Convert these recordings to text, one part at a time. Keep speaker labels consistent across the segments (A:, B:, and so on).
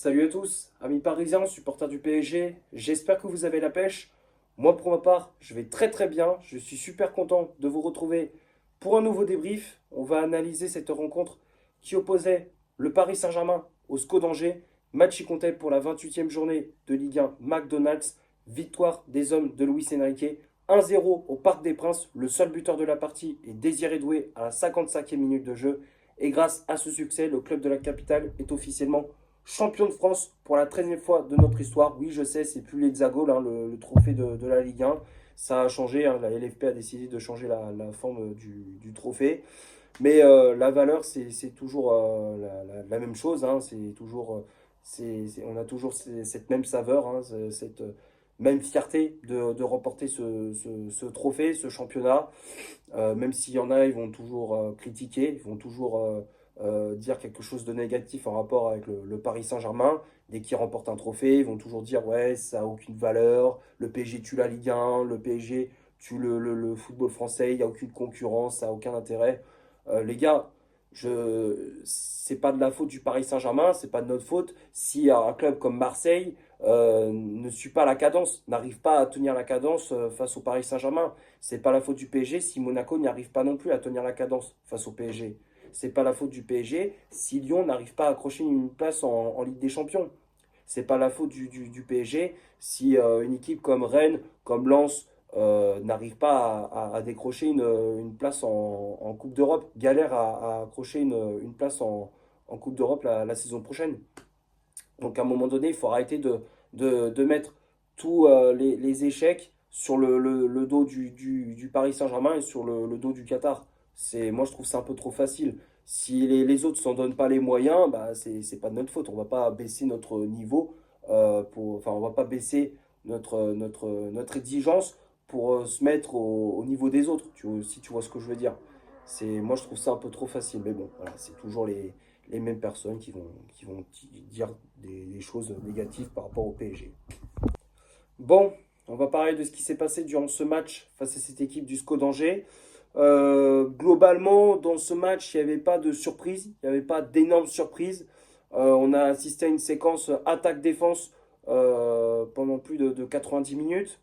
A: Salut à tous, amis parisiens, supporters du PSG, j'espère que vous avez la pêche. Moi pour ma part, je vais très très bien, je suis super content de vous retrouver pour un nouveau débrief. On va analyser cette rencontre qui opposait le Paris Saint-Germain au SCO d'Angers. Match qui comptait pour la 28e journée de Ligue 1 McDonald's. Victoire des hommes de Luis Enrique. 1-0 au Parc des Princes. Le seul buteur de la partie est Désiré Doué à la 55e minute de jeu. Et grâce à ce succès, le club de la capitale est officiellement champion de France pour la 13e fois de notre histoire. Oui, je sais, c'est plus l'Hexagone, hein, le trophée de la Ligue 1. Ça a changé, hein, la LFP a décidé de changer la forme du trophée. Mais la valeur, c'est toujours la même chose. Hein, c'est toujours, on a toujours cette même saveur, hein, cette même fierté de remporter ce trophée, ce championnat. Même s'il y en a, ils vont toujours critiquer, ils vont toujours dire quelque chose de négatif en rapport avec le Paris Saint-Germain. Dès qu'ils remportent un trophée, ils vont toujours dire ouais, ça n'a aucune valeur, le PSG tue la Ligue 1, le PSG tue le football français, il n'y a aucune concurrence, ça n'a aucun intérêt. Les gars, c'est pas de la faute du Paris Saint-Germain, c'est pas de notre faute si un club comme Marseille ne suit pas la cadence, n'arrive pas à tenir la cadence face au Paris Saint-Germain. C'est pas la faute du PSG si Monaco n'y arrive pas non plus à tenir la cadence face au PSG. C'est pas la faute du PSG si Lyon n'arrive pas à accrocher une place en Ligue des Champions. C'est pas la faute du PSG si une équipe comme Rennes, comme Lens, n'arrive pas à décrocher une place en Coupe d'Europe, galère à accrocher une place en Coupe d'Europe la saison prochaine. Donc à un moment donné, il faut arrêter de mettre tous les échecs sur le dos du Paris Saint-Germain et sur le dos du Qatar. Moi, je trouve ça un peu trop facile. Si les autres ne s'en donnent pas les moyens, bah, c'est pas de notre faute. On va pas baisser notre niveau, enfin, on va pas baisser notre exigence pour se mettre au niveau des autres, si tu vois ce que je veux dire. Moi, je trouve ça un peu trop facile. Mais bon, voilà, c'est toujours les mêmes personnes qui vont dire des choses négatives par rapport au PSG. Bon, on va parler de ce qui s'est passé durant ce match face à cette équipe du SCO d'Angers. Globalement, dans ce match, il n'y avait pas de surprise, il n'y avait pas d'énormes surprises. On a assisté à une séquence attaque-défense pendant plus de 90 minutes.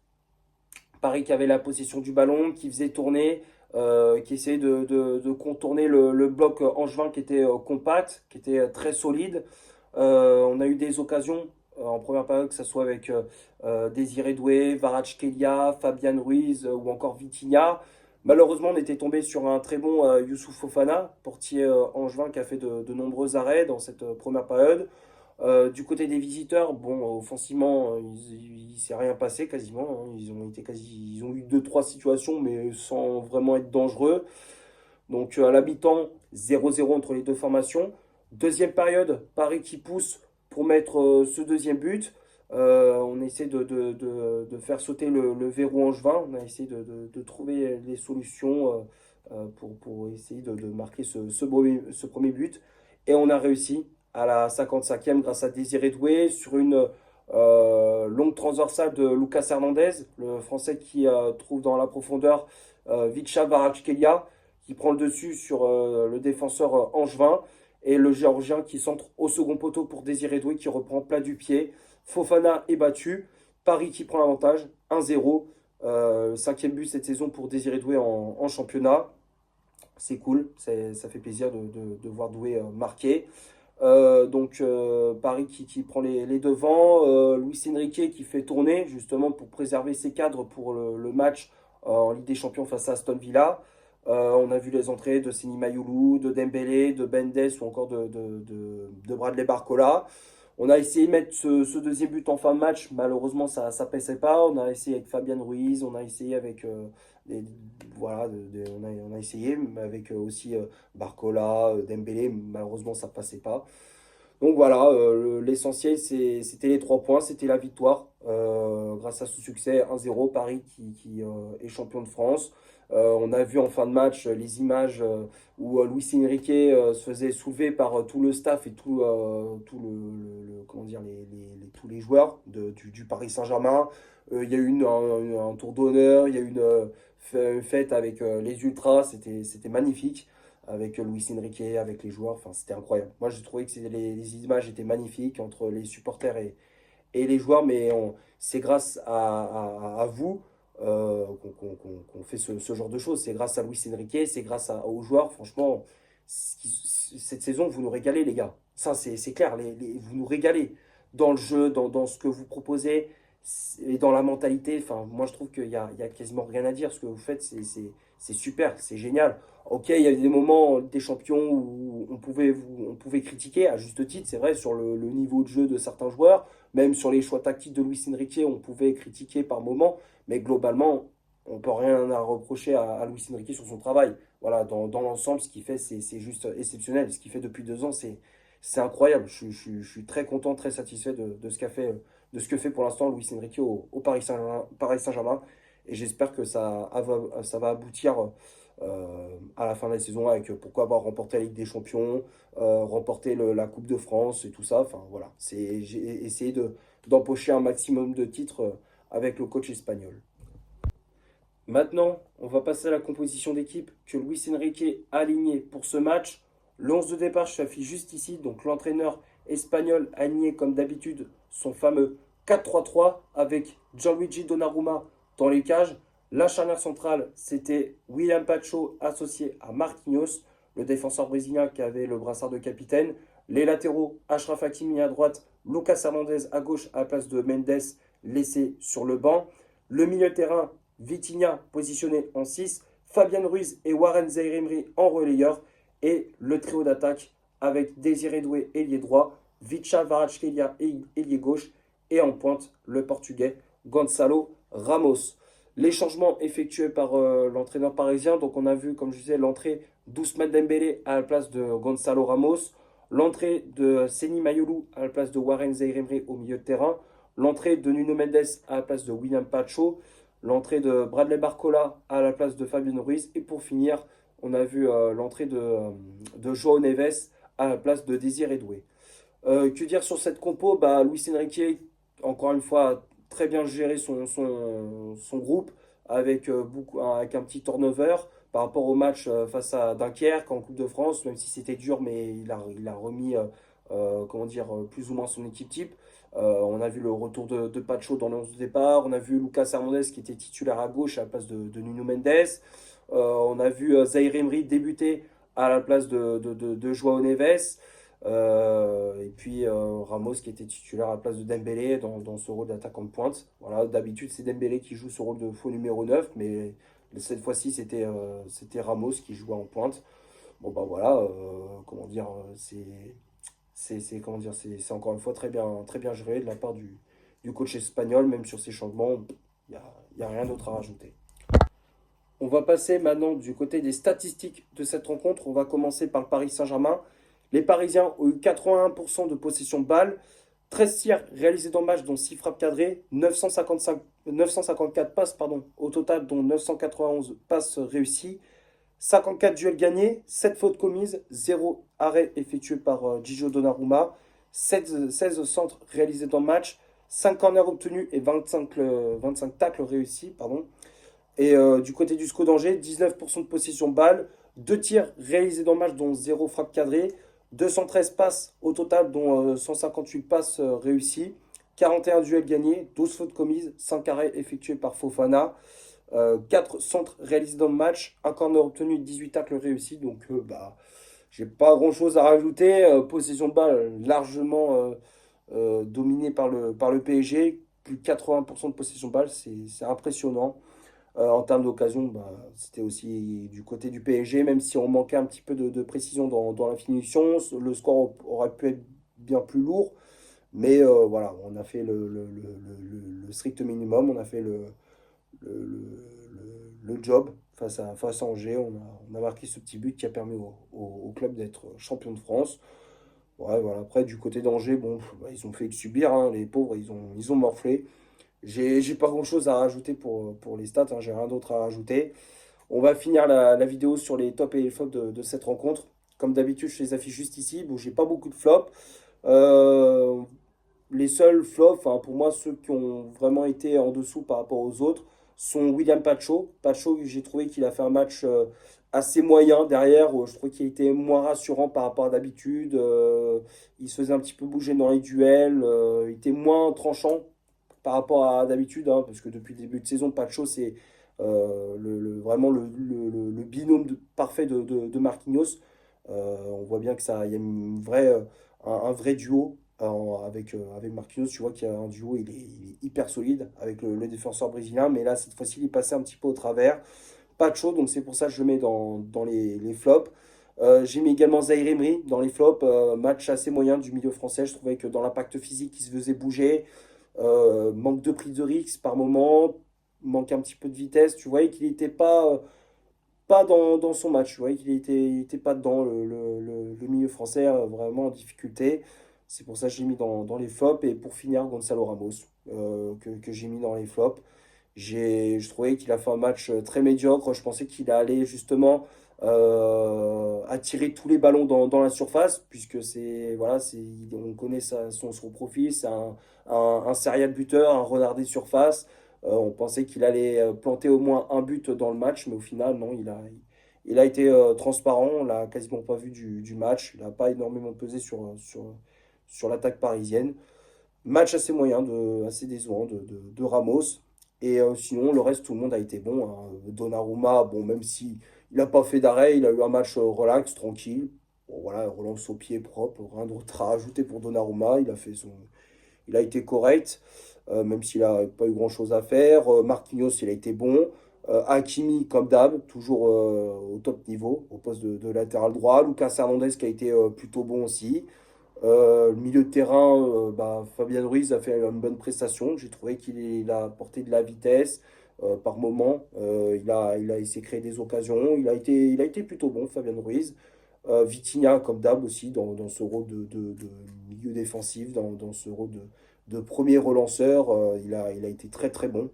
A: Paris qui avait la possession du ballon, qui faisait tourner, qui essayait de contourner le bloc angevin qui était compact, qui était très solide. On a eu des occasions en première période, que ce soit avec Désiré Doué, Kvaratskhelia, Fabian Ruiz ou encore Vitinha. Malheureusement, on était tombé sur un très bon Youssouf Fofana, portier angevin qui a fait de nombreux arrêts dans cette première période. Du côté des visiteurs, bon, offensivement, il ne s'est rien passé quasiment, hein. Ils ont eu deux trois situations, mais sans vraiment être dangereux. Donc à la mi-temps, 0-0 entre les deux formations. Deuxième période, Paris qui pousse pour mettre ce deuxième but. On essaie de faire sauter le verrou angevin. On a essayé de trouver les solutions pour essayer de marquer ce premier but. Et on a réussi à la 55e grâce à Désiré Doué sur une longue transversale de Lucas Hernandez, le Français qui trouve dans la profondeur Vicha Kvaratskhelia qui prend le dessus sur le défenseur angevin et le Géorgien qui centre au second poteau pour Désiré Doué qui reprend plat du pied. Fofana est battu. Paris qui prend l'avantage 1-0. Cinquième but cette saison pour Désiré Doué en championnat. C'est cool, ça fait plaisir de voir Doué marquer. Paris qui prend les devants, Luis Enrique qui fait tourner justement pour préserver ses cadres pour le match en Ligue des Champions face à Aston Villa. On a vu les entrées de Seny Mayoulou, de Dembélé, de Bendes ou encore de Bradley Barcola. On a essayé de mettre ce deuxième but en fin de match, malheureusement ça ne passait pas. On a essayé avec Fabian Ruiz, on a essayé avec des, voilà, on a essayé avec aussi Barcola, Dembélé, malheureusement ça ne passait pas. Donc voilà, l'essentiel c'était les 3 points, c'était la victoire. Grâce à ce succès 1-0, Paris qui est champion de France. On a vu en fin de match les images où Luis Enrique se faisait soulever par tout le staff et tout comment dire, tous les joueurs du Paris Saint-Germain. Il y a eu un tour d'honneur, il y a eu une fête avec les ultras, c'était magnifique. avec Luis Enrique, avec les joueurs. Enfin, c'était incroyable. Moi, j'ai trouvé que les images étaient magnifiques entre les supporters et les joueurs, mais c'est grâce à vous qu'on fait ce genre de choses. C'est grâce à Luis Enrique, c'est grâce aux joueurs. Franchement, cette saison, vous nous régalez, les gars. Ça, c'est clair. Vous nous régalez dans le jeu, dans ce que vous proposez et dans la mentalité. Enfin, moi, je trouve qu'il y a quasiment rien à dire. Ce que vous faites, c'est super, c'est génial. Ok, il y a des moments des champions où on pouvait critiquer, à juste titre, c'est vrai, sur le niveau de jeu de certains joueurs, même sur les choix tactiques de Luis Enrique, on pouvait critiquer par moments, mais globalement, on ne peut rien à reprocher à Luis Enrique sur son travail. Voilà, dans l'ensemble, ce qu'il fait, c'est juste exceptionnel. Ce qu'il fait depuis 2 ans, c'est incroyable. Je suis très content, très satisfait de ce qu'a fait, de ce que fait pour l'instant Luis Enrique au Paris Saint-Germain. Et j'espère que ça va aboutir à la fin de la saison avec pourquoi avoir remporté la Ligue des Champions, remporter la Coupe de France et tout ça. Enfin voilà, j'ai essayé d'empocher un maximum de titres avec le coach espagnol. Maintenant, on va passer à la composition d'équipe que Luis Enrique a alignée pour ce match. Le 11 de départ s'affiche juste ici, donc l'entraîneur espagnol a aligné comme d'habitude son fameux 4-3-3 avec Gianluigi Donnarumma dans les cages. La charnière centrale, c'était William Pacho associé à Marquinhos, le défenseur brésilien qui avait le brassard de capitaine. Les latéraux, Achraf Hakimi à droite, Lucas Hernandez à gauche à la place de Mendes, laissé sur le banc. Le milieu de terrain, Vitinha positionné en 6, Fabien Ruiz et Warren Zaïre-Emery en relayeur, et le trio d'attaque avec Désiré Doué, ailier droit, Vicha Kvaratskhelia, ailier gauche, et en pointe, le portugais Gonçalo Ramos. Les changements effectués par l'entraîneur parisien, donc on a vu, comme je disais, l'entrée d'Ousmane Dembélé à la place de Gonçalo Ramos, l'entrée de Seny Mayolou à la place de Warren Zaïre-Emery au milieu de terrain, l'entrée de Nuno Mendes à la place de William Pacho, l'entrée de Bradley Barcola à la place de Fabien Ruiz, et pour finir, on a vu l'entrée de João Neves à la place de Désiré Doué. Que dire sur cette compo? Luis Enrique, encore une fois, a très bien géré son groupe avec, avec un petit turnover par rapport au match face à Dunkerque en Coupe de France, même si c'était dur, mais il a remis comment dire, plus ou moins son équipe type. On a vu le retour de Pacho dans le 11 de départ. On a vu Lucas Hernandez qui était titulaire à gauche à la place de Nuno Mendes. On a vu Zaïre Emery débuter à la place de João Neves. Et puis Ramos qui était titulaire à la place de Dembélé dans ce rôle d'attaquant de pointe. Voilà, d'habitude c'est Dembélé qui joue ce rôle de faux numéro 9, mais cette fois-ci c'était Ramos qui jouait en pointe. Bon voilà, comment dire, comment dire, c'est encore une fois très bien géré de la part du coach espagnol, même sur ces changements, y a rien d'autre à rajouter. On va passer maintenant du côté des statistiques de cette rencontre. On va commencer par le Paris Saint-Germain. Les Parisiens ont eu 81% de possession de balle, 13 tirs réalisés dans le match, dont 6 frappes cadrées, 954 passes au total, dont 991 passes réussies, 54 duels gagnés, 7 fautes commises, 0 arrêt effectué par Gigio Donnarumma, 16 centres réalisés dans le match, 5 corners obtenus et 25 tacles réussis. Et du côté du SCO d'Angers, 19% de possession de balle, 2 tirs réalisés dans le match, dont 0 frappe cadrée, 213 passes au total, dont 158 passes réussies, 41 duels gagnés, 12 fautes commises, 5 arrêts effectués par Fofana, 4 centres réalisés dans le match, un corner obtenu, 18 tacles réussis. Donc, j'ai pas grand chose à rajouter. Possession de balle largement dominée par le PSG, plus de 80% de possession de balle, c'est impressionnant. En termes d'occasion, c'était aussi du côté du PSG, même si on manquait un petit peu de précision dans la finition. Le score aurait pu être bien plus lourd, mais voilà, on a fait le strict minimum, on a fait le job face à Angers. On a marqué ce petit but qui a permis au club d'être champion de France. Ouais, voilà. Après, du côté d'Angers, bon, ils ont fait que subir, hein, les pauvres, ils ont morflé. J'ai pas grand chose à rajouter pour les stats, hein, j'ai rien d'autre à rajouter. On va finir la vidéo sur les tops et les flops de cette rencontre. Comme d'habitude, je les affiche juste ici. Bon, j'ai pas beaucoup de flops. Euh, les seuls flops, enfin, pour moi, ceux qui ont vraiment été en dessous par rapport aux autres, sont William Pacho. Pacho, j'ai trouvé qu'il a fait un match assez moyen derrière. Je trouve qu'il était moins rassurant par rapport à d'habitude. Il se faisait un petit peu bouger dans les duels. Il était moins tranchant par rapport à d'habitude, hein, parce que depuis le début de saison, Pacho, c'est vraiment le binôme parfait de Marquinhos. On voit bien que ça, il y a un vrai duo avec Marquinhos. Tu vois qu'il y a un duo, il est hyper solide avec le défenseur brésilien, mais là, cette fois-ci, il est passé un petit peu au travers. Pas de chaud, donc c'est pour ça que je le mets dans les flops. J'ai mis également Zaïre Emery dans les flops. Match assez moyen du milieu français. Je trouvais que dans l'impact physique, il se faisait bouger. Manque de prise de risque par moment. Manque un petit peu de vitesse. Tu voyais qu'il n'était pas dans son match. Tu voyais il était pas dedans, le milieu français, vraiment en difficulté. C'est pour ça que j'ai mis dans les flops. Et pour finir, Gonzalo Ramos, que j'ai mis dans les flops. Je trouvais qu'il a fait un match très médiocre. Je pensais qu'il allait justement attirer tous les ballons dans la surface, puisque on connaît son profil, c'est un serial buteur, un renard des surfaces. On pensait qu'il allait planter au moins un but dans le match, mais au final, non, il a été transparent. On l'a quasiment pas vu du match. Il n'a pas énormément pesé sur l'attaque parisienne. Match assez moyen, assez décevant de Ramos. Et sinon, le reste, tout le monde a été bon, hein. Donnarumma, bon, même si il n'a pas fait d'arrêt, il a eu un match relax, tranquille. Bon, voilà, relance au pied propre, rien d'autre à rajouter pour Donnarumma. Il a été correct, même s'il n'a pas eu grand-chose à faire. Marquinhos, il a été bon. Hakimi, comme d'hab, toujours au top niveau, au poste de latéral droit. Lucas Hernandez qui a été plutôt bon aussi. Le milieu de terrain, Fabien Ruiz a fait une bonne prestation. J'ai trouvé qu'il a apporté de la vitesse par moment. Il s'est créé des occasions. Il a été plutôt bon, Fabien Ruiz. Vitinha, comme d'hab aussi, dans ce rôle de milieu défensif, dans ce rôle de premier relanceur. Il a été très très bon.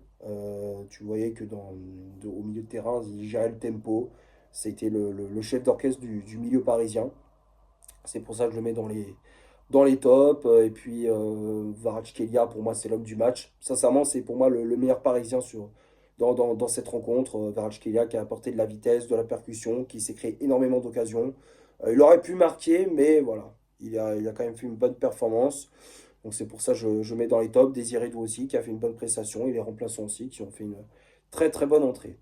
A: Tu voyais que au milieu de terrain, il gérait le tempo. C'était le chef d'orchestre du milieu parisien. C'est pour ça que je le mets dans les tops. Et puis, Kvaratskhelia, pour moi, c'est l'homme du match. Sincèrement, c'est pour moi le meilleur parisien dans cette rencontre. Kvaratskhelia qui a apporté de la vitesse, de la percussion, qui s'est créé énormément d'occasions. Il aurait pu marquer, mais voilà, il a quand même fait une bonne performance. Donc, c'est pour ça que je mets dans les tops. Désiré Doué aussi, qui a fait une bonne prestation. Et les remplaçants aussi, qui ont fait une très très bonne entrée.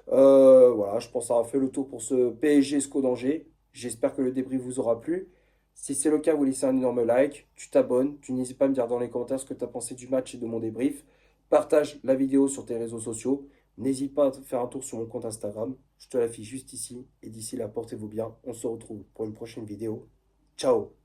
A: Voilà, je pense avoir fait le tour pour ce PSG SCO d'Angers. J'espère que le débrief vous aura plu. Si c'est le cas, vous laissez un énorme like, tu t'abonnes, tu n'hésites pas à me dire dans les commentaires ce que tu as pensé du match et de mon débrief. Partage la vidéo sur tes réseaux sociaux. N'hésite pas à faire un tour sur mon compte Instagram. Je te l'affiche juste ici. Et d'ici là, portez-vous bien. On se retrouve pour une prochaine vidéo. Ciao!